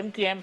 MQM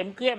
MQM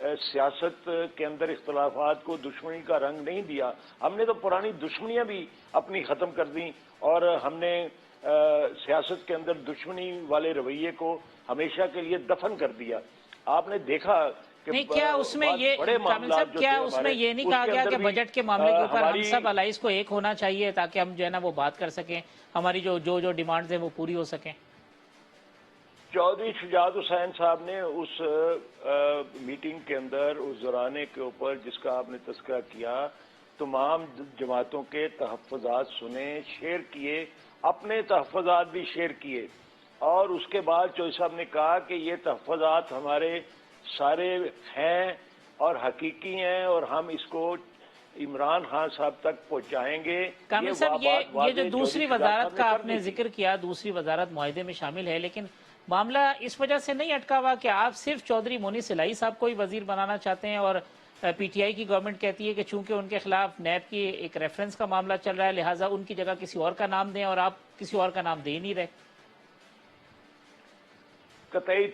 سیاست کے اندر اختلافات کو دشمنی کا رنگ نہیں دیا. ہم نے تو پرانی دشمنیاں بھی اپنی ختم کر دیں اور ہم نے سیاست کے اندر دشمنی والے رویے کو ہمیشہ کے لیے دفن کر دیا. آپ نے دیکھا کہ نہیں، کیا اس میں یہ کامل صاحب کیا اس میں یہ نہیں کہا گیا کہ بجٹ کے معاملے کے اوپر ہم سب الائز کو ایک ہونا چاہیے تاکہ ہم جو ہے نا وہ بات کر سکیں، ہماری جو ڈیمانڈز ہیں وہ پوری ہو سکیں؟ چودھری شجاعت حسین صاحب نے اس میٹنگ کے اندر اس زرانے کے اوپر جس کا آپ نے تذکرہ کیا تمام جماعتوں کے تحفظات سنے، شیئر کیے، اپنے تحفظات بھی شیئر کیے، اور اس کے بعد چودھری صاحب نے کہا کہ یہ تحفظات ہمارے سارے ہیں اور حقیقی ہیں اور ہم اس کو عمران خان صاحب تک پہنچائیں گے. کامل صاحب یہ جو دوسری وزارت کا آپ نے ذکر کیا، دوسری وزارت معاہدے میں شامل ہے، لیکن معاملہ اس وجہ سے نہیں اٹکا ہوا کہ آپ صرف چودھری مونی سلائی صاحب کو ہی وزیر بنانا چاہتے ہیں اور پی ٹی آئی کی گورنمنٹ کہتی ہے کہ چونکہ ان کے خلاف نیب کی ایک ریفرنس کا معاملہ چل رہا ہے لہٰذا ان کی جگہ کسی اور کا نام دیں، اور آپ کسی اور کا نام دے ہی نہیں رہے؟ قطعی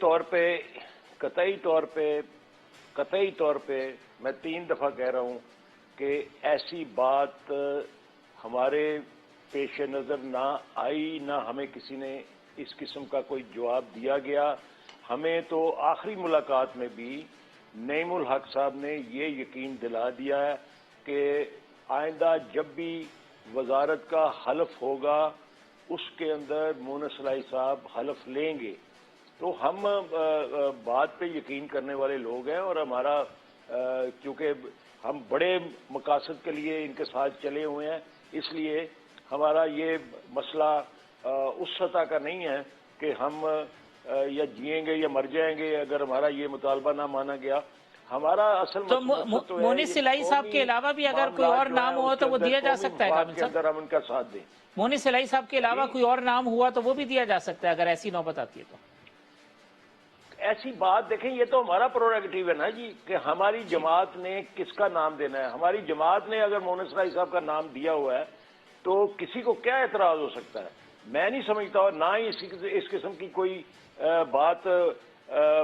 طور پہ میں 3 دفعہ کہہ رہا ہوں کہ ایسی بات ہمارے پیش نظر نہ آئی، نہ ہمیں کسی نے اس قسم کا کوئی جواب دیا گیا. ہمیں تو آخری ملاقات میں بھی نعیم الحق صاحب نے یہ یقین دلا دیا ہے کہ آئندہ جب بھی وزارت کا حلف ہوگا اس کے اندر مونی سلائی صاحب حلف لیں گے. تو ہم بات پہ یقین کرنے والے لوگ ہیں اور ہمارا کیونکہ ہم بڑے مقاصد کے لیے ان کے ساتھ چلے ہوئے ہیں، اس لیے ہمارا یہ مسئلہ اس سطح کا نہیں ہے کہ ہم یا جئیں گے یا مر جائیں گے اگر ہمارا یہ مطالبہ نہ مانا گیا. ہمارا اصل مقصد تو ہے مونی سلائی صاحب کے علاوہ بھی اگر کوئی اور نام ہوا تو وہ دیا جا سکتا ہے. کامل صاحب ہم ان کا ساتھ دیں. مونی سلائی صاحب کے علاوہ کوئی اور نام ہوا تو وہ بھی دیا جا سکتا ہے اگر ایسی نوبت آتی ہے تو. ایسی بات دیکھیں، یہ تو ہمارا پروریگیٹو ہے نا جی کہ ہماری جماعت نے کس کا نام دینا ہے. ہماری جماعت نے اگر مونی سلائی صاحب کا نام دیا ہوا ہے تو کسی کو کیا اعتراض ہو سکتا ہے؟ میں نہیں سمجھتا، اور نہ ہی اس قسم کی کوئی بات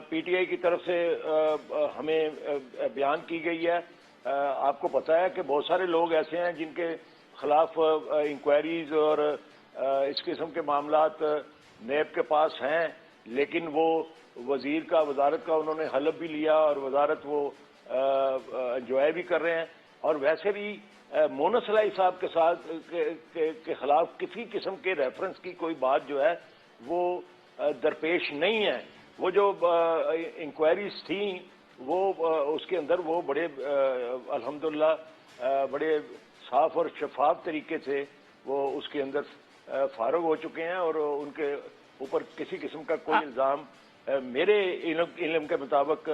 پی ٹی آئی کی طرف سے ہمیں بیان کی گئی ہے. آپ کو پتا ہے کہ بہت سارے لوگ ایسے ہیں جن کے خلاف انکوائریز اور اس قسم کے معاملات نیب کے پاس ہیں، لیکن وہ وزارت کا انہوں نے حلف بھی لیا اور وزارت وہ انجوائے بھی کر رہے ہیں. اور ویسے بھی مونی سلائی صاحب کے ساتھ کے خلاف کسی قسم کے ریفرنس کی کوئی بات جو ہے وہ درپیش نہیں ہے. وہ جو انکوائریز تھیں وہ اس کے اندر وہ بڑے الحمدللہ بڑے صاف اور شفاف طریقے سے وہ اس کے اندر فارغ ہو چکے ہیں اور ان کے اوپر کسی قسم کا کوئی الزام میرے علم کے مطابق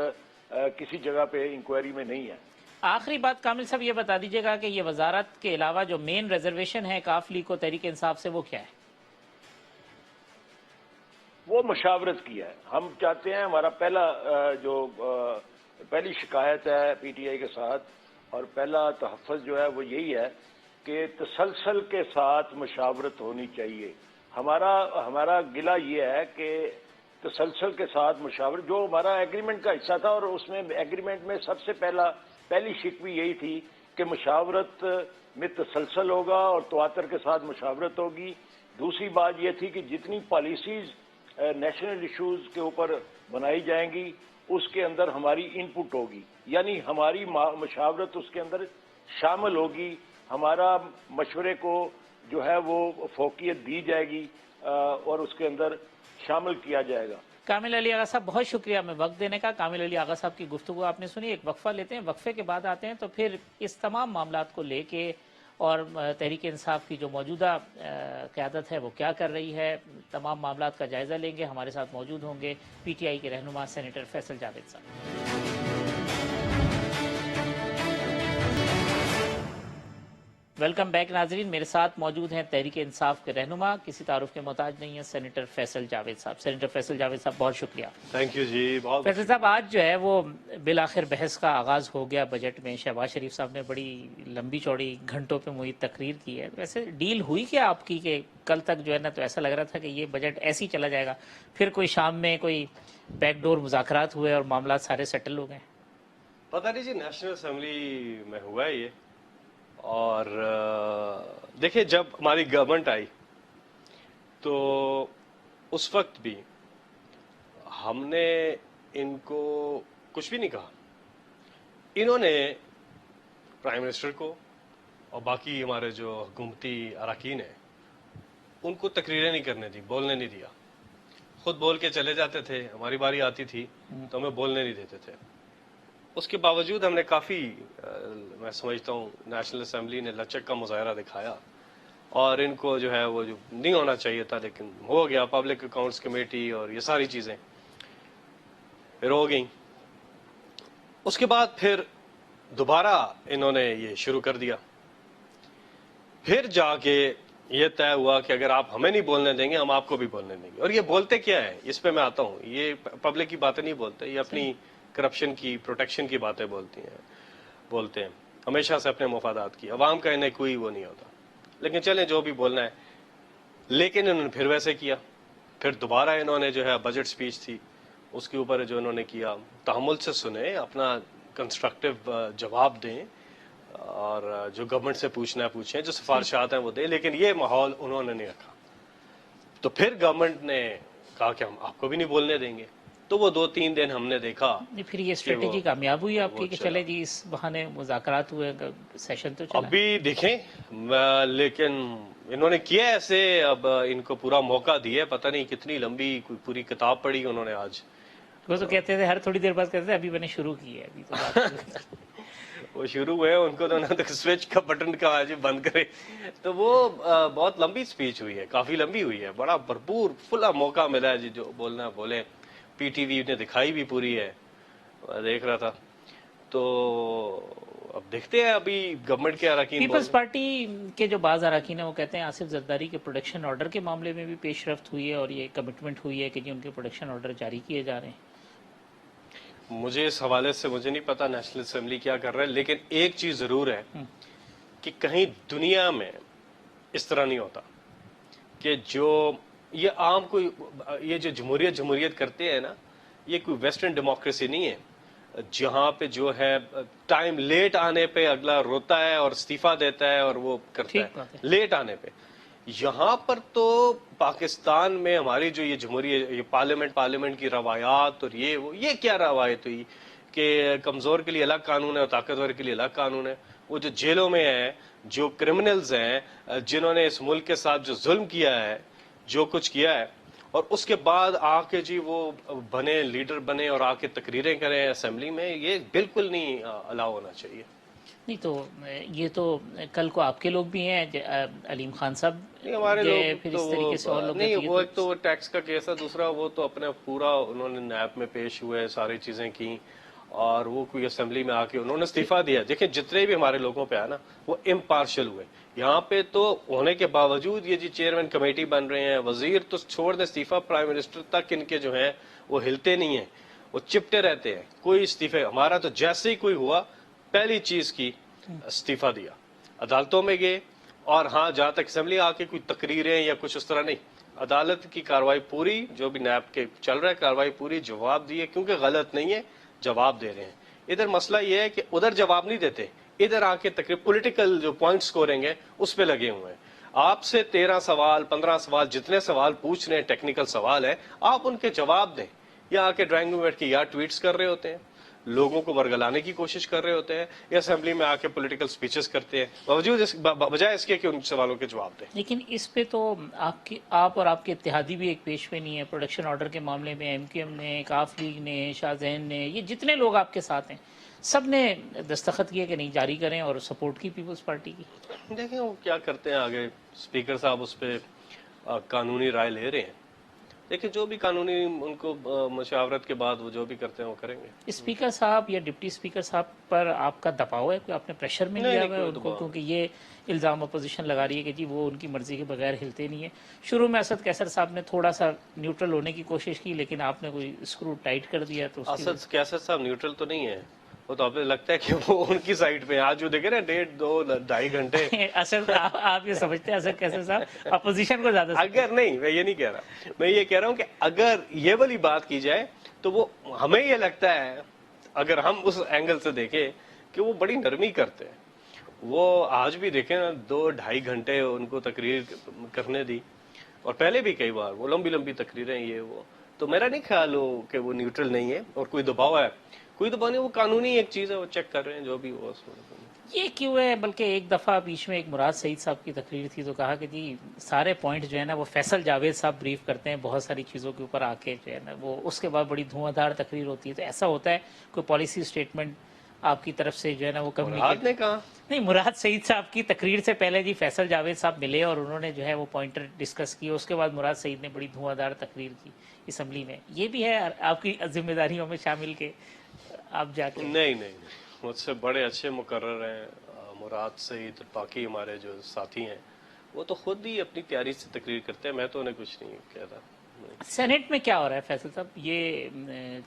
کسی جگہ پہ انکوائری میں نہیں ہے. آخری بات کامل صاحب یہ بتا دیجیے گا کہ یہ وزارت کے علاوہ جو مین ریزرویشن ہے کاف لیگ کو تحریک انصاف سے وہ کیا ہے؟ وہ مشاورت کی ہے. ہم چاہتے ہیں ہمارا پہلی شکایت ہے پی ٹی آئی کے ساتھ اور پہلا تحفظ جو ہے وہ یہی ہے کہ تسلسل کے ساتھ مشاورت ہونی چاہیے. ہمارا گلہ یہ ہے کہ تسلسل کے ساتھ مشاورت جو ہمارا ایگریمنٹ کا حصہ تھا، اور اس میں ایگریمنٹ میں سب سے پہلی شکوی یہی تھی کہ مشاورت میں تسلسل ہوگا اور تواتر کے ساتھ مشاورت ہوگی. دوسری بات یہ تھی کہ جتنی پالیسیز نیشنل ایشوز کے اوپر بنائی جائیں گی اس کے اندر ہماری ان پٹ ہوگی، یعنی ہماری مشاورت اس کے اندر شامل ہوگی. ہمارا مشورے کو جو ہے وہ فوقیت دی جائے گی اور اس کے اندر شامل کیا جائے گا. کامل علی آغا صاحب بہت شکریہ ہمیں وقت دینے کا. کامل علی آغا صاحب کی گفتگو آپ نے سنی. ایک وقفہ لیتے ہیں، وقفے کے بعد آتے ہیں تو پھر اس تمام معاملات کو لے کے اور تحریک انصاف کی جو موجودہ قیادت ہے وہ کیا کر رہی ہے، تمام معاملات کا جائزہ لیں گے. ہمارے ساتھ موجود ہوں گے پی ٹی آئی کے رہنما سینیٹر فیصل جاوید صاحب. ویلکم بیک ناظرین. میرے ساتھ موجود ہیں تحریک انصاف کے رہنما، کسی تعارف کے محتاج نہیں ہیں، سینیٹر فیصل جاوید صاحب. سینیٹر فیصل جاوید صاحب بہت شکریہ. تھینک یو جی. بہت فیصل صاحب آج جو ہے وہ بالآخر بحث کا آغاز ہو گیا بجٹ میں. شہباز شریف صاحب نے بڑی لمبی چوڑی گھنٹوں پہ محیط تقریر کی ہے. ویسے ڈیل ہوئی کیا آپ کی کہ کل تک جو ہے نا تو ایسا لگ رہا تھا کہ یہ بجٹ ایسے ہی چلا جائے گا، پھر کوئی شام میں کوئی بیک ڈور مذاکرات ہوئے اور معاملات سارے سیٹل ہو گئے؟ پتہ نہیں جی نیشنل اسمبلی میں ہوا ہے یہ. اور دیکھیں جب ہماری گورنمنٹ آئی تو اس وقت بھی ہم نے ان کو کچھ بھی نہیں کہا. انہوں نے پرائم منسٹر کو اور باقی ہمارے جو حکومتی اراکین ہیں ان کو تقریریں نہیں کرنے دی, بولنے نہیں دیا. خود بول کے چلے جاتے تھے, ہماری باری آتی تھی تو ہمیں بولنے نہیں دیتے تھے. اس کے باوجود ہم نے کافی میں سمجھتا ہوں نیشنل اسمبلی نے لچک کا مظاہرہ دکھایا, اور ان کو جو ہے وہ جو نہیں ہونا چاہیے تھا لیکن ہو گیا. پبلک اکاؤنٹس کمیٹی اور یہ ساری چیزیں پھر ہو گئیں. اس کے بعد پھر دوبارہ انہوں نے یہ شروع کر دیا. پھر جا کے یہ طے ہوا کہ اگر آپ ہمیں نہیں بولنے دیں گے ہم آپ کو بھی بولنے دیں گے. اور یہ بولتے کیا ہے, اس پہ میں آتا ہوں. یہ پبلک کی باتیں نہیں بولتے, یہ اپنی کرپشن کی, پروٹیکشن کی باتیں بولتے ہیں ہمیشہ سے اپنے مفادات کی. عوام کا انہیں کوئی وہ نہیں ہوتا. لیکن چلیں جو بھی بولنا ہے. لیکن انہوں نے پھر ویسے کیا. پھر دوبارہ انہوں نے جو ہے بجٹ سپیچ تھی اس کے اوپر جو انہوں نے کیا, تحمل سے سنیں, اپنا کنسٹرکٹیو جواب دیں, اور جو گورنمنٹ سے پوچھنا ہے پوچھیں, جو سفارشات ہیں وہ دیں. لیکن یہ ماحول انہوں نے نہیں رکھا. تو پھر گورنمنٹ نے کہا کہ ہم آپ کو بھی نہیں بولنے دیں گے. تو وہ 2-3 دن ہم نے دیکھا. پھر یہ اسٹریٹجی کامیاب ہوئی آپ کی کہ چلے جی اس بہانے مذاکرات ہوئے, سیشن تو چلا. ابھی دیکھیں لیکن انہوں نے کیا ایسے, اب ان کو پورا موقع دیا. پتہ نہیں کتنی لمبی کوئی پوری کتاب پڑھی انہوں نے آج. وہ تو کہتے تھے ہر تھوڑی دیر بعد کہتے تھے ابھی میں نے شروع کی ہے, ابھی تو بات وہ شروع ہوئے, ان کو تو نہ سوئچ کا بٹن کا آج بند کرے. تو وہ بہت لمبی سپیچ ہوئی ہے, کافی لمبی ہوئی ہے. بڑا بھرپور کھلا موقع ملا ہے جی, جو بولنا بولے. پی ٹی وی نے دکھائی بھی پوری ہے, دیکھ رہا تھا. تو اب دیکھتے ہیں ابھی گورنمنٹ کے اراکین. پیپلز پارٹی کے جو بعض اراکین ہیں وہ کہتے ہیں آصف زرداری کے پروڈکشن آرڈر کے معاملے میں بھی پیش رفت ہوئی ہے اور یہ کمٹمنٹ ہوئی ہے کہ جی ان کے پروڈکشن آرڈر جاری کیے جا رہے ہیں. مجھے اس حوالے سے مجھے نہیں پتا نیشنل اسمبلی کیا کر رہا ہے, لیکن ایک چیز ضرور ہے کہ کہیں دنیا میں اس طرح نہیں ہوتا کہ جو یہ عام کوئی یہ جو جمہوریت کرتے ہیں نا, یہ کوئی ویسٹرن ڈیموکریسی نہیں ہے جہاں پہ جو ہے ٹائم لیٹ آنے پہ اگلا روتا ہے اور استعفیٰ دیتا ہے اور وہ کرتا ہے لیٹ آنے پہ. یہاں پر تو پاکستان میں ہماری جو یہ جمہوریت, یہ پارلیمنٹ کی روایات, اور یہ کیا روایت ہوئی کہ کمزور کے لیے الگ قانون ہے اور طاقتور کے لیے الگ قانون ہے. وہ جو جیلوں میں ہیں, جو کرمنلز ہیں, جنہوں نے اس ملک کے ساتھ جو ظلم کیا ہے, جو کچھ کیا ہے, اور اس کے بعد آ کے جی وہ بنے لیڈر بنے اور آ کے تقریریں کریں اسمبلی میں, یہ بالکل نہیں الاؤ ہونا چاہیے. نہیں تو یہ تو کل کو آپ کے لوگ بھی ہیں, علیم خان صاحب, ہمارے لوگ پھر اس طریقے سے اور لوگ نہیں, وہ ایک تو ٹیکس کا کیس ہے, دوسرا وہ تو اپنے پورا انہوں نے نیب میں پیش ہوئے, ساری چیزیں کی, اور وہ کوئی اسمبلی میں آ کے انہوں نے استعفیٰ دیا. دیکھیں جتنے بھی ہمارے لوگوں پہ آیا نا وہ امپارشل ہوئے. یہاں پہ تو ہونے کے باوجود یہ جی چیئرمین کمیٹی بن رہے ہیں, وزیر تو چھوڑ دیں استعفیٰ, پرائم منسٹر تک ان کے جو ہیں وہ ہلتے نہیں ہیں, وہ چپٹے رہتے ہیں, کوئی استعفے. ہمارا تو جیسے ہی کوئی ہوا پہلی چیز کی استعفیٰ دیا, عدالتوں میں گئے, اور ہاں جہاں تک اسمبلی آ کے کوئی تقریریں یا کچھ اس طرح نہیں, عدالت کی کاروائی پوری, جو بھی نیب کے چل رہا ہے کاروائی پوری, جواب دیے, کیونکہ غلط نہیں ہے جواب دے رہے ہیں. ادھر مسئلہ یہ ہے کہ ادھر جواب نہیں دیتے, ادھر آ کے تقریب پولیٹیکل جو پوائنٹ سکورنگ ہے اس پہ لگے ہوئے ہیں. آپ سے 13 سوال 15 سوال جتنے سوال پوچھ رہے ہیں, ٹیکنیکل سوال ہے, آپ ان کے جواب دیں. یا آ کے ڈرائنگ روم بیٹھ کے یا ٹویٹس کر رہے ہوتے ہیں, لوگوں کو ورگلانے کی کوشش کر رہے ہوتے ہیں, یا اسمبلی میں آ کے پولیٹیکل سپیچز کرتے ہیں, بجائے اس کے کہ ان سوالوں کے جواب دیں. لیکن اس پہ تو آپ اور آپ کے اتحادی بھی ایک پیش پہ نہیں ہے. پروڈکشن آرڈر کے معاملے میں ایم کیو ایم نے, کاف لیگ نے, شاہ ذہن نے, یہ جتنے لوگ آپ کے ساتھ ہیں سب نے دستخط کیے کہ نہیں جاری کریں, اور سپورٹ کی پیپلز پارٹی کی. دیکھیں وہ کیا کرتے ہیں آگے, اسپیکر صاحب اس پہ قانونی رائے لے رہے ہیں. دیکھیں جو بھی قانونی ان کو مشاورت کے بعد وہ جو بھی کرتے ہیں وہ کریں گے. اسپیکر صاحب یا ڈپٹی اسپیکر صاحب پر آپ کا دباؤ ہے, کوئی آپ نے پریشر میں لیا ہوا ہے ان کو, کیونکہ یہ الزام اپوزیشن لگا رہی ہے کہ جی وہ ان کی مرضی کے بغیر ہلتے نہیں ہیں. شروع میں اسد کیسر صاحب نے تھوڑا سا نیوٹرل ہونے کی کوشش کی, لیکن آپ نے کوئی اسکرو ٹائٹ کر دیا. تو اسد کیسر صاحب نیوٹرل تو نہیں ہے, وہ تو آپ کو لگتا ہے کہ وہ ان کی سائڈ پہ. آج جو دیکھیں نا 1.5-2-2.5 گھنٹے اسد, آپ یہ سمجھتے ہیں اسد کیسر صاحب اپوزیشن کو زیادہ اگر نہیں, میں یہ نہیں کہہ رہا, میں یہ کہہ رہا ہوں کہ اگر یہ والی بات کی جائے تو وہ ہمیں یہ لگتا ہے اگر ہم اس اینگل سے دیکھیں کہ وہ بڑی نرمی کرتے ہیں. وہ آج بھی دیکھیں نا 2-2.5 گھنٹے ان کو تقریر کرنے دی, اور پہلے بھی کئی بار وہ لمبی لمبی تقریریں یہ وہ. تو میرا نہیں خیال ہو کہ وہ نیوٹرل نہیں ہے اور کوئی دباؤ ہے, کوئی دباؤ نہیں, وہ قانونی ایک چیز ہے, وہ چیک کر رہے ہیں جو بھی وہ. یہ کیوں ہے؟ بلکہ ایک دفعہ بیچ میں ایک مراد سعید صاحب کی تقریر تھی تو کہا کہ جی سارے پوائنٹ جو ہے نا وہ فیصل جاوید صاحب بریف کرتے ہیں بہت ساری چیزوں کے اوپر آ کے جو ہے نا وہ اس کے بعد بڑی دھواں دھار تقریر ہوتی ہے. تو ایسا ہوتا ہے کوئی پالیسی اسٹیٹمنٹ آپ کی طرف سے جو ہے نا وہ مراد نے کہا نہیں, مراد سعید صاحب کی تقریر سے پہلے جی فیصل جاوید صاحب ملے اور انہوں نے جو ہے وہ پوائنٹر ڈسکس کیے, اس کے بعد مراد سعید نے بڑی دھواں دھار تقریر کی اسمبلی میں. یہ بھی ہے آپ کی ذمہ داریوں میں شامل کہ آپ جا کے نہیں, مجھ سے بڑے اچھے مقرر ہیں مراد سعید, باقی ہمارے جو ساتھی ہیں وہ تو خود ہی اپنی تیاری سے تقریر کرتے ہیں, میں تو انہیں کچھ نہیں کہتا. سینٹ میں کیا ہو رہا ہے فیصل صاحب؟ یہ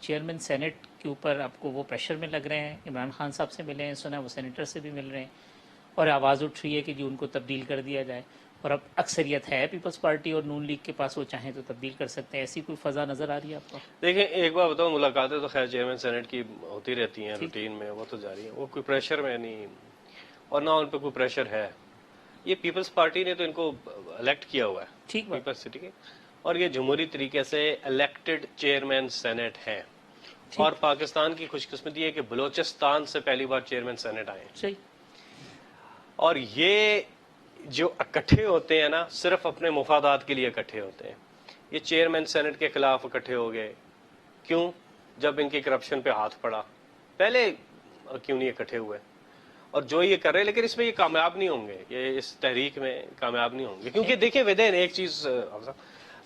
چیئرمین سینٹ کے اوپر آپ کو وہ پریشر میں لگ رہے ہیں؟ عمران خان صاحب سے ملے ہیں, سنا وہ سینیٹر سے بھی مل رہے ہیں, اور آواز اٹھ رہی ہے کہ جی ان کو تبدیل کر دیا جائے, اور اب اکثریت ہے پیپلز پارٹی اور نون لیگ کے پاس, وہ چاہیں تو تبدیل کر سکتے ہیں. ایسی کوئی فضا نظر آ رہی ہے آپ کو؟ دیکھیں ایک بار بتاؤ, ملاقاتیں تو خیر چیئرمین سینٹ کی ہوتی رہتی ہیں روٹین میں, وہ تو جاری ہیں, وہ کوئی پریشر میں نہیں, اور نہ ان پہ کوئی پریشر ہے. یہ پیپلز پارٹی نے تو ان کو الیکٹ کیا ہوا ہے, ٹھیک بات, پیپلز سٹی کے, اور یہ جمہوری طریقے سے الیکٹڈ چیئرمین سینٹ ہیں. اور پاکستان کی خوش قسمتی ہے کہ بلوچستان سے پہلی بار چیئرمین سینٹ آئے ہیں. صحیح. اور یہ جو اکٹھے ہوتے ہیں نا صرف اپنے مفادات کے لیے اکٹھے ہوتے ہیں. یہ چیئرمین سینٹ کے خلاف اکٹھے ہو گئے, کیوں؟ جب ان کی کرپشن پہ ہاتھ پڑا, پہلے کیوں نہیں اکٹھے ہوئے؟ اور جو یہ کر رہے ہیں, لیکن اس میں یہ کامیاب نہیں ہوں گے, یہ اس تحریک میں کامیاب نہیں ہوں گے, کیونکہ دیکھیں ودین ایک چیز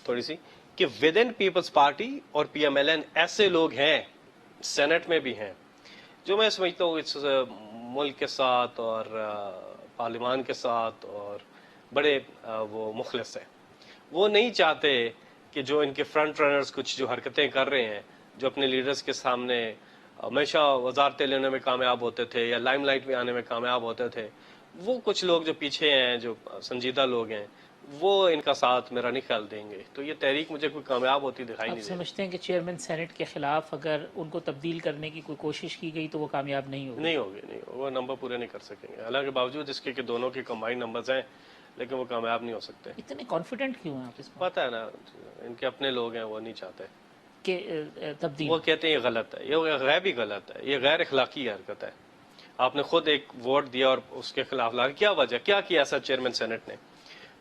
تھوڑی سی کہ ودین پیپلز پارٹی اور پی ایم ایل این ایسے لوگ ہیں, سینٹ میں بھی ہیں, جو میں سمجھتا ہوں اس ملک کے ساتھ اور پارلیمان کے ساتھ اور بڑے وہ مخلص ہیں. وہ نہیں چاہتے کہ جو ان کے فرنٹ رنرز کچھ جو حرکتیں کر رہے ہیں, جو اپنے لیڈرز کے سامنے ہمیشہ وزارتیں لینے میں کامیاب ہوتے تھے یا لائم لائٹ میں آنے میں کامیاب ہوتے تھے, وہ کچھ لوگ جو پیچھے ہیں, جو سنجیدہ لوگ ہیں, وہ ان کا ساتھ میرا نہیں خیال دیں گے. تو یہ تحریک مجھے کوئی کامیاب ہوتی دکھائی آپ نہیں دے رہی. سمجھتے ہیں کہ چیئرمین سینٹ کے خلاف اگر ان کو تبدیل کرنے کی کوئی کوشش کی گئی تو وہ کامیاب نہیں ہوگی؟ نہیں ہوگی, وہ نمبر پورے نہیں کر سکیں گے, حالانکہ باوجود اس کے کہ دونوں کے کمبائن نمبرز ہیں, لیکن وہ کامیاب نہیں ہو سکتے. اتنے کانفیڈنٹ کیوں ہیں آپ اس پتہ ہے نا, ان کے اپنے لوگ ہیں, وہ نہیں چاہتے, کہ تبدیل؟ وہ کہتے ہیں یہ غلط ہے, یہ غیبی غلط ہے, یہ غیر اخلاقی حرکت ہے. آپ نے خود ایک ووٹ دیا اور اس کے خلاف لا, کیا وجہ, کیا کیا ایسا چیئرمین سینٹ نے؟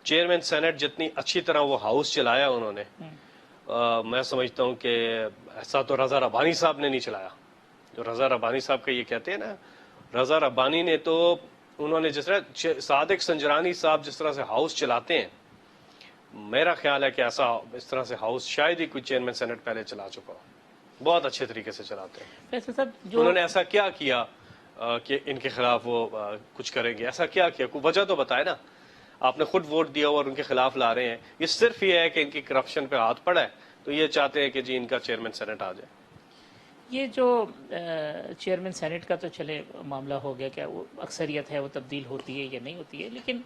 چیئرمین سینٹ جتنی اچھی طرح وہ ہاؤس چلایا انہوں نے, میں سمجھتا ہوں کہ ایسا تو رضا ربانی صاحب نے نہیں چلایا. جو رضا ربانی صاحب کا یہ کہتے ہیں نا, رضا ربانی نے تو, انہوں نے جس طرح صادق سنجرانی صاحب جس طرح سے ہاؤس چلاتے ہیں, میرا خیال ہے کہ ایسا اس طرح سے ہاؤس شاید ہی کوئی چیئرمین سینٹ پہلے چلا چکا ہو. بہت اچھے طریقے سے چلاتے ہیں. فیصل صاحب جو انہوں نے ایسا کیا کیا کہ ان کے خلاف وہ کچھ کریں گے؟ ایسا کیا کیا, کوئی وجہ تو بتائے نا. آپ نے خود ووٹ دیا اور ان کے خلاف لا رہے ہیں, یہ صرف یہ ہے کہ ان کی کرپشن پہ ہاتھ پڑا ہے, تو یہ چاہتے ہیں کہ جی ان کا چیئرمین سینٹ آ جائے. یہ جو چیئرمین سینٹ کا تو چلے معاملہ ہو گیا, کیا وہ اکثریت ہے وہ تبدیل ہوتی ہے یا نہیں ہوتی ہے, لیکن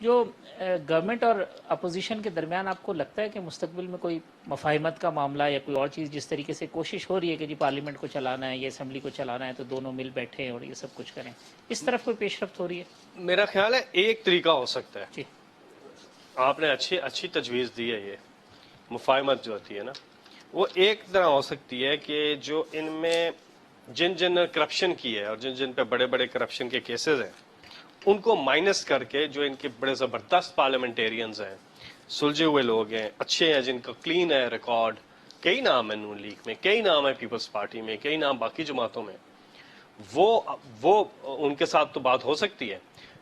جو گورنمنٹ اور اپوزیشن کے درمیان آپ کو لگتا ہے کہ مستقبل میں کوئی مفاہمت کا معاملہ یا کوئی اور چیز, جس طریقے سے کوشش ہو رہی ہے کہ جی پارلیمنٹ کو چلانا ہے یا اسمبلی کو چلانا ہے تو دونوں مل بیٹھے اور یہ سب کچھ کریں, اس طرف کوئی پیش رفت ہو رہی ہے؟ میرا خیال ہے ایک طریقہ ہو سکتا ہے, جی آپ نے اچھی تجویز دی ہے. یہ مفاہمت جو ہوتی ہے نا, وہ ایک طرح ہو سکتی ہے کہ جو ان میں جن کرپشن کی ہے اور جن پہ بڑے بڑے کرپشن کے کیسز ہیں, ان کو مائنس کر کے جو ان کے بڑے زبردست پارلیمنٹیرینز ہیں, سلجھے ہوئے لوگ ہیں, اچھے ہیں, جن کا کلین ہے ریکارڈ, کئی نام ہیں نون لیگ میں, کئی نام ہیں پیپلز پارٹی میں, کئی نام باقی جماعتوں میں, وہ ان کے ساتھ تو بات ہو سکتی ہے,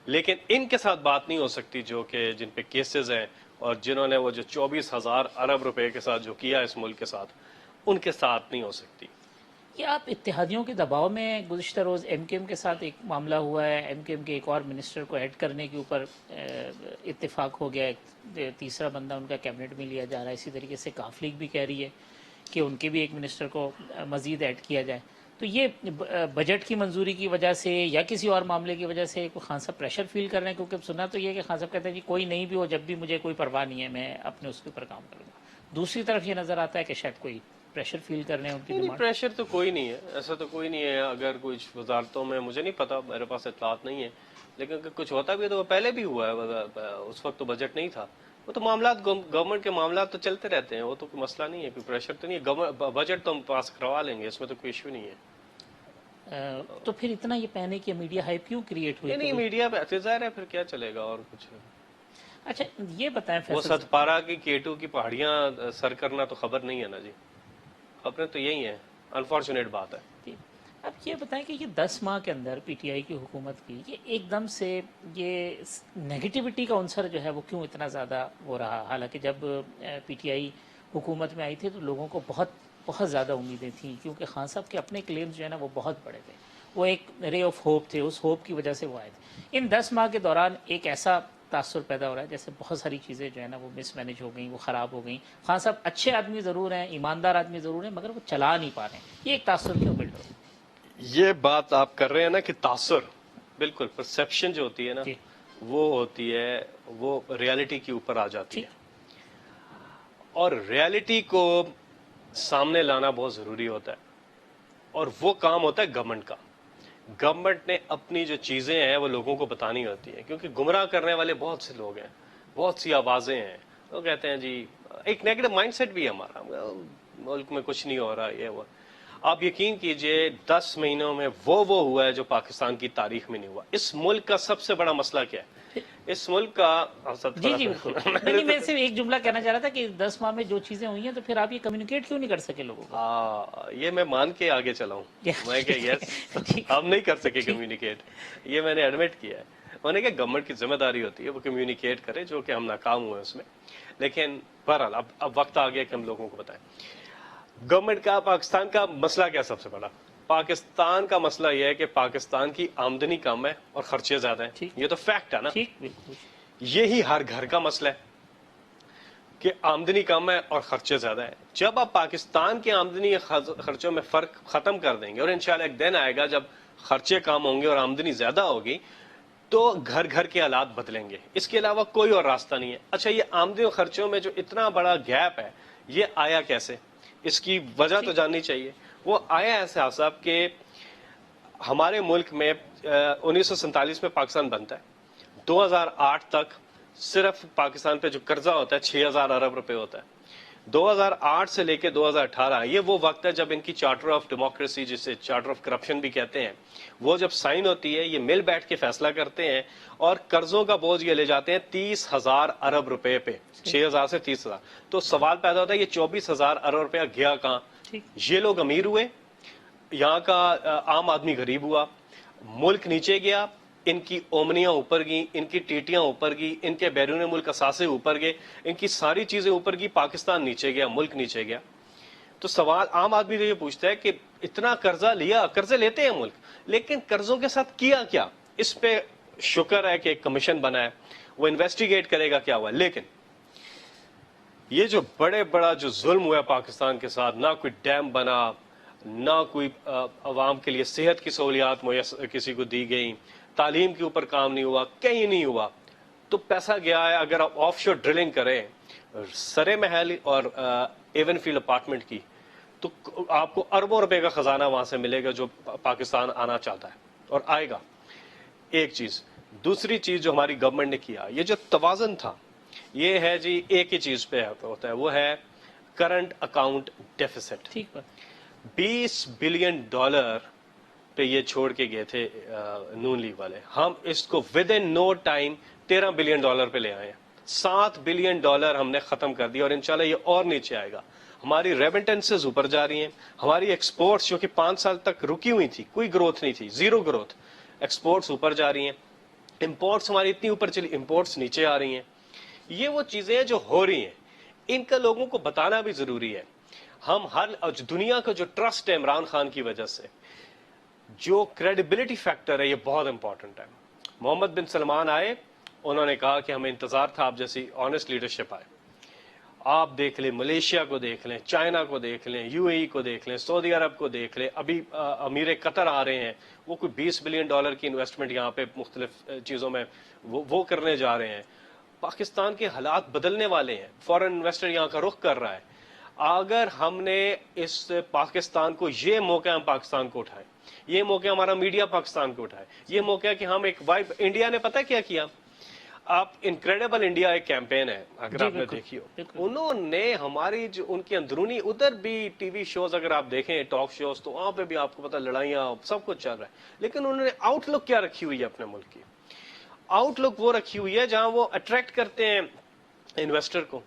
لیکن ان کے ساتھ بات نہیں ہو سکتی جو کہ جن پہ کیسز ہیں اور جنہوں نے وہ جو 24,000 ارب روپے کے ساتھ جو کیا اس ملک کے ساتھ, ان کے ساتھ نہیں ہو سکتی. یہ آپ اتحادیوں کے دباؤ میں, گزشتہ روز ایم کیو ایم کے ساتھ ایک معاملہ ہوا ہے, ایم کیو ایم کے ایک اور منسٹر کو ایڈ کرنے کے اوپر اتفاق ہو گیا, تیسرا بندہ ان کا کیبنٹ میں لیا جا رہا ہے. اسی طریقے سے کاف لیگ بھی کہہ رہی ہے کہ ان کے بھی ایک منسٹر کو مزید ایڈ کیا جائے. تو یہ بجٹ کی منظوری کی وجہ سے یا کسی اور معاملے کی وجہ سے خان صاحب پریشر فیل کر رہے ہیں؟ کیونکہ سنا تو یہ ہے کہ خان صاحب کہتے ہیں جی کوئی نہیں بھی ہو, جب بھی مجھے کوئی پرواہ نہیں ہے, میں اپنے اس کے اوپر کام کروں گا. دوسری طرف یہ نظر آتا ہے کہ شاید کوئی پریشر فیل کر رہے ہیں ان کی نہیں ڈیمانڈ؟ پریشر تو کوئی نہیں ہے، ایسا تو کوئی نہیں ہے. اگر کچھ وزارتوں میں مجھے نہیں پتا، میرے پاس اطلاعات نہیں ہے، لیکن اگر کچھ ہوتا بھی ہے تو وہ پہلے بھی ہوا ہے. اس وقت تو بجٹ نہیں تھا. وہ تو معاملات گورنمنٹ کے معاملات تو چلتے رہتے ہیں، وہ تو کوئی مسئلہ نہیں ہے، کوئی پریشر تو نہیں ہے. بجٹ تو ہم پاس کروا لیں گے، اس میں تو کوئی ایشو نہیں ہے. تو پھر اتنا یہ پینک یا میڈیا ہائپ کیوں کریٹ ہوئی؟ نہیں میڈیا پہ اعتظار ہے، پھر کیا چلے گا اور کچھ. اچھا یہ بتائیں وہ فیصل ست پارا کی کیٹو کی پہاڑیاں سر کرنا تو خبر نہیں ہے نا جی، خبریں تو یہی ہیں. انفارچونیٹ بات ہے. اب یہ بتائیں کہ یہ 10 ماہ کے اندر پی ٹی آئی کی حکومت کی یہ ایک دم سے یہ نیگیٹیوٹی کا عنصر جو ہے وہ کیوں اتنا زیادہ ہو رہا؟ حالانکہ جب پی ٹی آئی حکومت میں آئی تھی تو لوگوں کو بہت بہت زیادہ امیدیں تھیں، کیونکہ خان صاحب کے اپنے کلیمز جو ہے نا وہ بہت بڑے تھے، وہ ایک رے آف ہوپ تھے، اس ہوپ کی وجہ سے وہ آئے تھے. ان 10 ماہ کے دوران ایک ایسا تاثر پیدا ہو رہا ہے جیسے بہت ساری چیزیں جو ہے نا وہ مس مینج ہو گئیں، وہ خراب ہو گئیں. خان صاحب اچھے آدمی ضرور ہیں، ایماندار آدمی ضرور ہیں، مگر وہ چلا نہیں پا رہے ہیں. یہ ایک تاثر کیوں بلڈ ہو رہا ہے؟ یہ بات آپ کر رہے ہیں نا کہ تاثر، بالکل پرسیپشن جو ہوتی ہے نا جی وہ ہوتی ہے، وہ ریالٹی کے اوپر آ جاتی ٹھیک. ہے. اور ریالٹی کو سامنے لانا بہت ضروری ہوتا ہے، اور وہ کام ہوتا ہے گورنمنٹ کا. گورنمنٹ نے اپنی جو چیزیں ہیں وہ لوگوں کو بتانی ہوتی ہیں، کیونکہ گمراہ کرنے والے بہت سے لوگ ہیں، بہت سی آوازیں ہیں. وہ کہتے ہیں جی ایک نیگیٹو مائنڈ سیٹ بھی ہے ہمارا، ملک میں کچھ نہیں ہو رہا یہ وہ. آپ یقین کیجئے 10 مہینوں میں وہ ہوا ہے جو پاکستان کی تاریخ میں نہیں ہوا. اس ملک کا سب سے بڑا مسئلہ کیا ہے؟ اس ملک کا جی جی بالکل. نہیں میں صرف ایک جملہ کہنا چاہ رہا تھا کہ 10 ماہ میں جو چیزیں ہوئی ہیں تو پھر آپ یہ کمیونیکیٹ کیوں نہیں کر سکے لوگوں کو؟ یہ میں مان کے آگے چلا ہوں، میں کہ یس ہم نہیں کر سکے کمیونیکیٹ، یہ میں نے ایڈمٹ کیا ہے. میں نے کہا گورنمنٹ کی ذمہ داری ہوتی ہے وہ کمیونیکیٹ کرے، جو کہ ہم ناکام ہوئے اس میں. لیکن بہرحال اب وقت آ گیا کہ ہم لوگوں کو بتائیں گورنمنٹ کا پاکستان کا مسئلہ کیا. سب سے بڑا پاکستان کا مسئلہ یہ ہے کہ پاکستان کی آمدنی کم ہے اور خرچے زیادہ ہیں. ٹھیک. یہ تو فیکٹ ہے نا. ٹھیک بالکل. یہی ہر گھر کا مسئلہ ہے کہ آمدنی کم ہے اور خرچے زیادہ ہیں. جب آپ پاکستان کی آمدنی خرچوں میں فرق ختم کر دیں گے، اور انشاءاللہ ایک دن آئے گا جب خرچے کم ہوں گے اور آمدنی زیادہ ہوگی، تو گھر گھر کے حالات بدلیں گے. اس کے علاوہ کوئی اور راستہ نہیں ہے. اچھا یہ آمدنی اور خرچوں میں جو اتنا بڑا گیپ ہے یہ آیا کیسے؟ اس کی وجہ تو جاننی چاہیے. وہ آیا ایسے صاحب کہ ہمارے ملک میں 1947 میں پاکستان بنتا ہے، 2008 تک صرف پاکستان پہ جو قرضہ ہوتا ہے 6000 ارب روپے ہوتا ہے. 2008 سے لے کے 2018 یہ وہ وقت ہے جب ان کی چارٹر آف ڈیموکریسی، جسے چارٹر آف کرپشن بھی کہتے ہیں، وہ جب سائن ہوتی ہے، یہ مل بیٹھ کے فیصلہ کرتے ہیں اور قرضوں کا بوجھ یہ لے جاتے ہیں 30,000 ارب روپے پہ، 6000 سے 30,000. تو سوال پیدا ہوتا ہے یہ 24,000 ارب روپیہ گیا کہاں؟ یہ لوگ امیر ہوئے، یہاں کا عام آدمی غریب ہوا، ملک نیچے گیا، ان کی اومنیاں اوپر گئیں، ان کی ٹیٹیاں اوپر گئی، ان کے بیرون ملک اثاثے اوپر گئے، ان کی ساری چیزیں اوپر گئی، پاکستان نیچے گیا، ملک نیچے گیا. تو سوال عام آدمی تو یہ پوچھتا ہے کہ اتنا قرضہ لیا، قرضے لیتے ہیں ملک، لیکن قرضوں کے ساتھ کیا کیا؟ اس پہ شکر ہے کہ ایک کمیشن بنا ہے، وہ انویسٹیگیٹ کرے گا کیا ہوا. لیکن یہ جو بڑا جو ظلم ہوا پاکستان کے ساتھ، نہ کوئی ڈیم بنا، نہ کوئی عوام کے لیے صحت کی سہولیات میسر کسی کو دی گئی، تعلیم کے اوپر کام نہیں ہوا، کہیں نہیں ہوا. تو پیسہ گیا ہے. اگر آپ آف شور ڈرلنگ کریں سرے محل اور ایون فیلڈ اپارٹمنٹ کی، تو آپ کو اربوں روپے کا خزانہ وہاں سے ملے گا جو پاکستان آنا چاہتا ہے اور آئے گا. ایک چیز. دوسری چیز جو ہماری گورنمنٹ نے کیا، یہ جو توازن تھا، یہ ہے جی ایک ہی چیز پہ ہوتا ہے، وہ ہے کرنٹ اکاؤنٹ ڈیفیسٹ. ٹھیک ہے. $20 بلین پہ یہ چھوڑ کے گئے تھے نون لیگ والے. ہم اس کو within no time $13 billion پہ لے آئے ہیں. $7 بلین ہم نے ختم کر دیا، اور انشاءاللہ یہ اور نیچے آئے گا. ہماری ریمیٹنسز اوپر جا رہی ہیں، ہماری ایکسپورٹس جو کہ 5 سال تک رکی ہوئی تھی، کوئی گروتھ نہیں تھی، زیرو گروتھ، ایکسپورٹس اوپر جا رہی ہیں. امپورٹس ہماری اتنی اوپر چلی، امپورٹس نیچے آ رہی ہیں. یہ وہ چیزیں ہیں جو ہو رہی ہیں، ان کا لوگوں کو بتانا بھی ضروری ہے. ہم ہر دنیا کا جو ٹرسٹ ہے عمران خان کی وجہ سے، جو کریڈیبلٹی فیکٹر ہے، یہ بہت امپورٹنٹ ہے. محمد بن سلمان آئے، انہوں نے کہا کہ ہمیں انتظار تھا آپ جیسی آنےسٹ لیڈرشپ آئے. آپ دیکھ لیں ملیشیا کو دیکھ لیں، چائنا کو دیکھ لیں، یو اے ای کو دیکھ لیں، سعودی عرب کو دیکھ لیں، ابھی امیر قطر آ رہے ہیں، وہ کوئی $20 بلین کی انویسٹمنٹ یہاں پہ مختلف چیزوں میں وہ کرنے جا رہے ہیں. پاکستان کے حالات بدلنے والے ہیں، فورن انویسٹر یہاں کا رخ کر رہا ہے. اگر ہم نے اس پاکستان کو یہ موقع ہم پاکستان کو اٹھائے, یہ موقع ہمارا میڈیا پاکستان کو اٹھائے, یہ موقع کہ ہم ایک وائب انڈیا نے پتہ کیا کیا, آپ انکریڈیبل انڈیا ایک کیمپین ہے اگر آپ نے دیکھی ہو, انہوں نے ہماری جو ان کی اندرونی ادھر بھی ٹی وی شوز اگر آپ دیکھیں ٹاک شوز تو وہاں پہ بھی آپ کو پتہ لڑائیاں سب کچھ چل رہا ہے, لیکن انہوں نے آؤٹ لک کیا رکھی ہوئی ہے اپنے ملک کی, آؤٹ لک وہ رکھی ہوئی ہے جہاں وہ اٹریکٹ کرتے ہیں انویسٹر کو,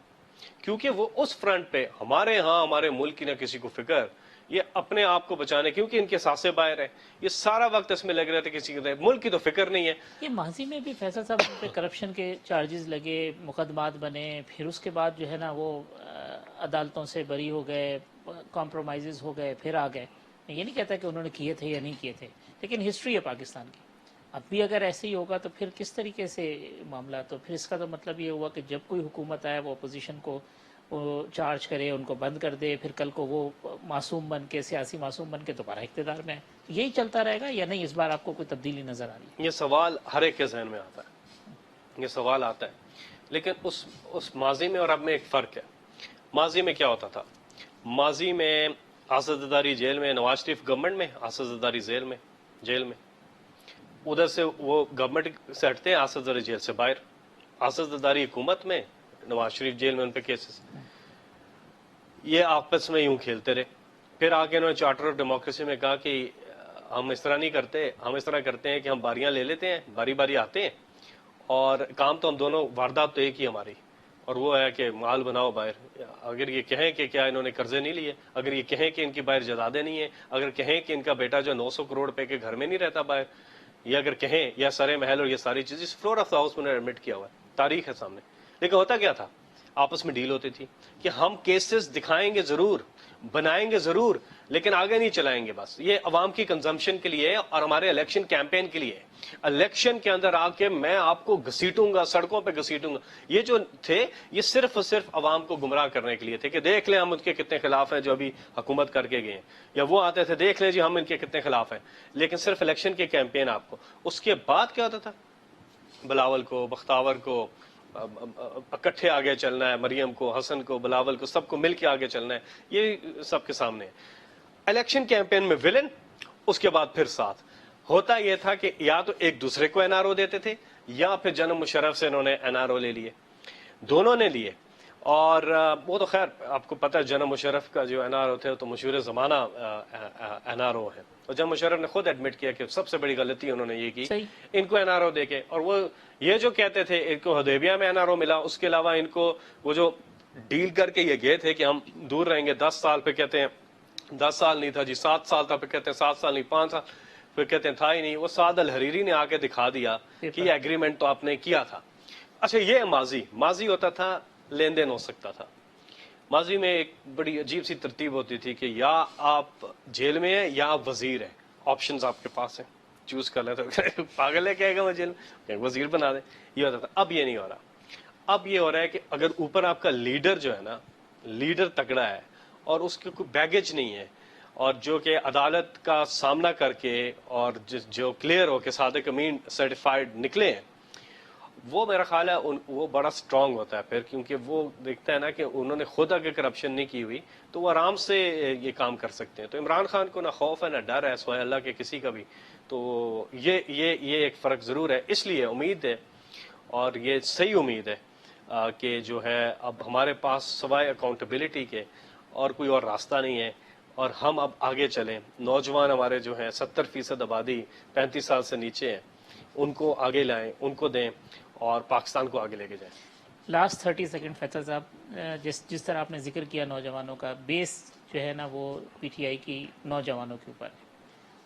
کیونکہ وہ اس فرنٹ پہ ہمارے ہاں ہمارے ملک کی نہ کسی کو فکر, یہ اپنے آپ کو بچانے کیونکہ ان کے سانسیں باہر ہیں, یہ سارا وقت اس میں لگ رہے تھے کسی کے ملک کی تو فکر نہیں ہے. یہ ماضی میں بھی فیصل صاحب ان پہ کرپشن کے چارجز لگے, مقدمات بنے, پھر اس کے بعد جو ہے نا وہ عدالتوں سے بری ہو گئے, کمپرومائزز ہو گئے, پھر آ گئے. میں یہ نہیں کہتا کہ انہوں نے کیے تھے یا نہیں کیے تھے, لیکن ہسٹری ہے پاکستان کی. اب بھی اگر ایسے ہی ہوگا تو پھر کس طریقے سے معاملہ, تو پھر اس کا تو مطلب یہ ہوا کہ جب کوئی حکومت آئے وہ اپوزیشن کو چارج کرے, ان کو بند کر دے, پھر کل کو وہ معصوم بن کے, سیاسی معصوم بن کے دوبارہ اقتدار میں ہے. یہی چلتا رہے گا یا نہیں, اس بار آپ کو کوئی تبدیلی نظر آ رہی ہے؟ یہ سوال ہر ایک کے ذہن میں آتا ہے, یہ سوال آتا ہے, لیکن اس ماضی میں اور اب میں ایک فرق ہے. ماضی میں کیا ہوتا تھا, ماضی میں آصف زرداری جیل میں, نواز شریف گورنمنٹ میں, آصف زرداری جیل میں, ادھر سے وہ گورنمنٹ سے ہٹتے ہیں, آصف زرداری جیل سے باہر, آصف زرداری حکومت میں, نواز شریف جیل میں, ان پہ کیسز, یہ آپس میں یوں کھیلتے رہے. پھر آگے انہوں نے چارٹر آف ڈیموکریسی میں کہا کہ ہم اس طرح نہیں کرتے, ہم اس طرح کرتے ہیں کہ ہم باریاں لے لیتے ہیں, باری باری آتے ہیں, اور کام تو ہم دونوں واردات تو ایک ہی ہماری, اور وہ ہے کہ مال بناؤ باہر. اگر یہ کہیں کہ کیا انہوں نے قرضے نہیں لیے, اگر یہ کہیں کہ ان کی باہر جائیدادیں نہیں ہیں, اگر کہیں کہ ان کا بیٹا جو 900 کروڑ روپے کے گھر میں نہیں رہتا باہر, یہ اگر کہیں یا سرے محل اور یہ ساری چیزیں اس فلور آف دا ہاؤس میں نے ایڈمٹ کیا ہوا ہے, تاریخ ہے سامنے. لیکن ہوتا کیا تھا, آپس میں ڈیل ہوتی تھی کہ ہم کیسز دکھائیں گے ضرور, بنائیں گے ضرور, لیکن آگے نہیں چلائیں گے. بس یہ عوام کی کنزمپشن کے لیے اور ہمارے الیکشن کیمپین کے لیے. الیکشن کے اندر آ کے میں آپ کو گھسیٹوں گا, سڑکوں پہ گھسیٹوں گا, یہ جو تھے یہ صرف اور صرف عوام کو گمراہ کرنے کے لیے تھے کہ دیکھ لیں ہم ان کے کتنے خلاف ہیں جو ابھی حکومت کر کے گئے ہیں, یا وہ آتے تھے دیکھ لیں جی ہم ان کے کتنے خلاف ہیں, لیکن صرف الیکشن کے کیمپین آپ کو. اس کے بعد کیا ہوتا تھا, بلاول کو, بختاور کو اکٹھے آگے چلنا ہے, مریم کو, حسن کو, بلاول کو, سب کو مل کے آگے چلنا ہے, یہ سب کے سامنے ہے. الیکشن کیمپین میں ولن, اس کے بعد پھر ساتھ. ہوتا یہ تھا کہ یا تو ایک دوسرے کو این آر او دیتے تھے, یا پھر جناب مشرف سے انہوں نے این آر او لے لیے, دونوں نے لیے. اور وہ تو خیر آپ کو پتہ ہے جناب مشرف کا جو این آر او تھے تو مشہور زمانہ این آر او ہے, اور جناب مشرف نے خود ایڈمٹ کیا کہ سب سے بڑی غلطی انہوں نے یہ کی ان کو این آر او دے کے. اور وہ یہ جو کہتے تھے ان کو حدیبیہ میں این آر او ملا, اس کے علاوہ ان کو وہ جو ڈیل کر کے یہ گئے تھے کہ ہم دور رہیں گے 10 سال, پہ کہتے ہیں 10 سال نہیں تھا جی 7 سال تھا, پھر کہتے ہیں 7 سال نہیں 5 سال, پھر کہتے ہیں تھا ہی نہیں. وہ سعد الحریری نے آ کے دکھا دیا کہ یہ ایگریمنٹ تو آپ نے کیا تھا. اچھا یہ ماضی ہوتا تھا, لین دین ہو سکتا تھا. ماضی میں ایک بڑی عجیب سی ترتیب ہوتی تھی کہ یا آپ جیل میں ہیں یا آپ وزیر ہیں, آپشنز آپ کے پاس ہیں, چوز کر لیں. تو پاگل ہے کہے گا میں جیل میں, وزیر بنا دیں, یہ ہوتا تھا. اب یہ نہیں ہو رہا. اب یہ ہو رہا ہے کہ اگر اوپر آپ کا لیڈر جو ہے نا, لیڈر تکڑا ہے اور اس کے کوئی بیگیج نہیں ہے, اور جو کہ عدالت کا سامنا کر کے اور جو کلیئر ہو کے صادق امین سرٹیفائیڈ نکلے ہیں, وہ میرا خیال ہے وہ بڑا سٹرونگ ہوتا ہے پھر, کیونکہ وہ دیکھتا ہے نا کہ انہوں نے خود اگر کرپشن نہیں کی ہوئی تو وہ آرام سے یہ کام کر سکتے ہیں. تو عمران خان کو نہ خوف ہے نہ ڈر ہے سوائے اللہ کے کسی کا بھی. تو یہ ایک فرق ضرور ہے. اس لیے امید ہے, اور یہ صحیح امید ہے کہ جو ہے اب ہمارے پاس سوائے اکاؤنٹیبلٹی کے اور کوئی اور راستہ نہیں ہے, اور ہم اب آگے چلیں. نوجوان ہمارے جو ہیں 70% آبادی 35 سال سے نیچے ہیں, ان کو آگے لائیں, ان کو دیں, اور پاکستان کو آگے لے کے جائیں. لاسٹ 30 سیکنڈ فیصل صاحب, جس طرح آپ نے ذکر کیا نوجوانوں کا, بیس جو ہے نا وہ پی ٹی آئی کی نوجوانوں کے اوپر ہے.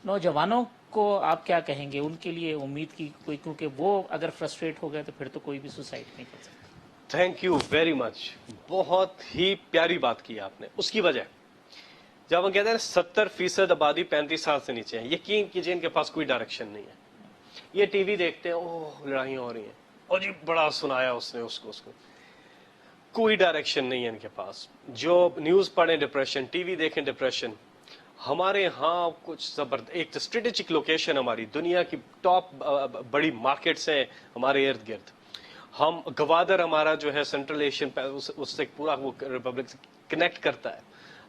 نوجوانوں کو آپ کیا کہیں گے, ان کے لیے امید کی کوئی, کیونکہ وہ اگر فرسٹریٹ ہو گئے تو پھر تو کوئی بھی سوسائڈ نہیں کر سکتا. تھینک یو ویری مچ, بہت ہی پیاری بات کی آپ نے. اس کی وجہ جب ہم کہتے ہیں 70% آبادی 35 سال سے نیچے ہیں, یقین کیجیے ان کے پاس کوئی ڈائریکشن نہیں ہے. یہ ٹی وی دیکھتے ہیں, اوہ لڑائیاں ہو رہی ہیں, اور جی بڑا سنایا اس نے اس کو, کوئی ڈائریکشن نہیں ہے ان کے پاس. جو نیوز پڑھیں ڈپریشن, ٹی وی دیکھیں ڈپریشن. ہمارے ہاں کچھ زبردست ایک اسٹریٹجک لوکیشن, ہماری دنیا کی ٹاپ بڑی مارکیٹس ہیں ہمارے ارد گرد. ہم گوادر ہمارا جو ہے سینٹرل ایشین اس سے پورا وہ ریپبلک کنیکٹ کرتا ہے.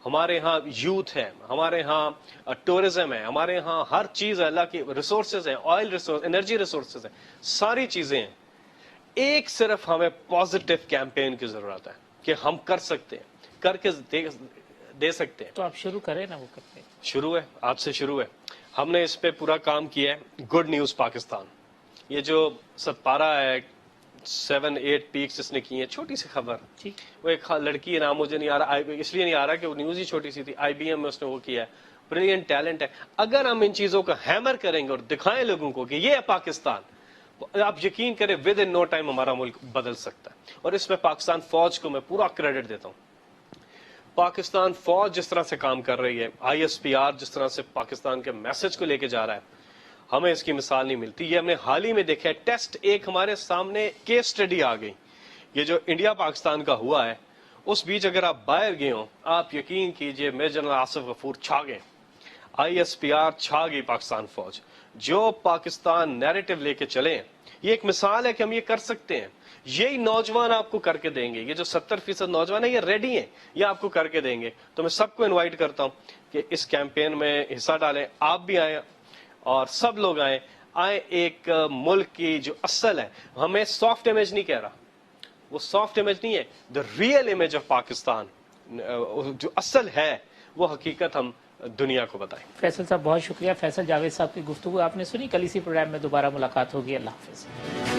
ہمارے ہاں یوتھ ہے, ہمارے ہاں ٹورزم ہے, ہمارے ہاں ہر چیز ہے, اللہ کی ریسورسز ہیں, آئل ریسورس, انرجی ریسورسز ہیں, ساری چیزیں ہیں. ایک صرف ہمیں پازیٹیو کیمپین کی ضرورت ہے کہ ہم کر سکتے ہیں, کر کے دے سکتے ہیں. تو آپ شروع کریں نا, وہ کرتے ہیں. شروع ہے, آج سے شروع ہے. ہم نے اس پہ پورا کام کیا ہے. گڈ نیوز پاکستان, یہ جو 17 ہے 7-8 پیکس اس نے کی ہیں, چھوٹی سی خبر. ٹھیک, وہ ایک لڑکی ہے, نام مجھے نہیں آ رہا, اس لیے نہیں آ رہا کہ وہ نیوز ہی چھوٹی سی تھی, IBM میں اس نے وہ کیا ہے. بریلینٹ ٹیلنٹ ہے. اگر ہم ان چیزوں کو ہیمر کریں گے اور دکھائیں لوگوں کو کہ یہ ہے پاکستان, آپ یقین کریں ود ان نو ٹائم ہمارا ملک بدل سکتا ہے. اور اس میں پاکستان فوج کو میں پورا کریڈٹ دیتا ہوں. پاکستان فوج جس طرح سے کام کر رہی ہے, ISPR جس طرح سے پاکستان کے میسج کو لے کے جا رہا ہے, ہمیں اس کی مثال نہیں ملتی. یہ ہم نے حال ہی میں دیکھا ہے, ٹیسٹ ایک ہمارے سامنے کیس اسٹڈی آ گئی. یہ جو انڈیا پاکستان کا ہوا ہے, اس بیچ اگر آپ باہر گئے ہوں, آپ یقین کیجئے میجر جنرل آصف غفور چھا گئے, ISPR چھا گئی پاکستان فوج. جو پاکستان نیریٹو لے کے چلے, یہ ایک مثال ہے کہ ہم یہ کر سکتے ہیں. یہی نوجوان آپ کو کر کے دیں گے. یہ جو 70% نوجوان ہیں, یہ ریڈی ہیں, یہ آپ کو کر کے دیں گے. تو میں سب کو انوائٹ کرتا ہوں کہ اس کیمپین میں حصہ ڈالیں. آپ بھی آئیں اور سب لوگ آئیں. ایک ملک کی جو اصل ہے, ہمیں سافٹ امیج نہیں کہہ رہا, وہ سافٹ امیج نہیں ہے, the real image of Pakistan, جو اصل ہے وہ حقیقت ہم دنیا کو بتائیں. فیصل صاحب بہت شکریہ. فیصل جاوید صاحب کی گفتگو آپ نے سنی. کل اسی پروگرام میں دوبارہ ملاقات ہوگی. اللہ حافظ.